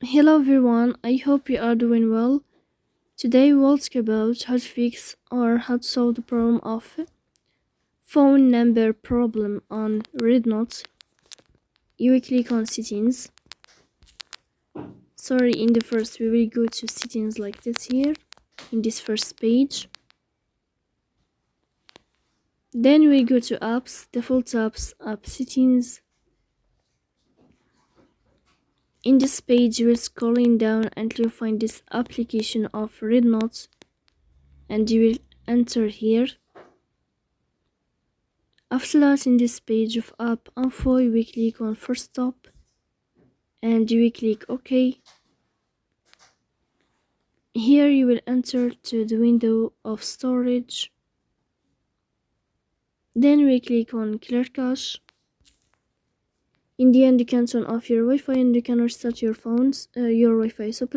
Hello everyone, I hope you are doing well. Today we'll talk about how to fix or how to solve the problem of phone number problem on REDnote. You will click on settings. In the first we will go to settings like this here, in this first page. Then we go to apps, default apps, app settings. In this page you will scrolling down until you find this application of REDnote and you will enter here. After that, in this page of app info, you will click on first stop and you will click OK. Here you will enter to the window of storage. Then we click on clear cache. In the end, you can turn off your Wi-Fi and you can restart your Wi-Fi. So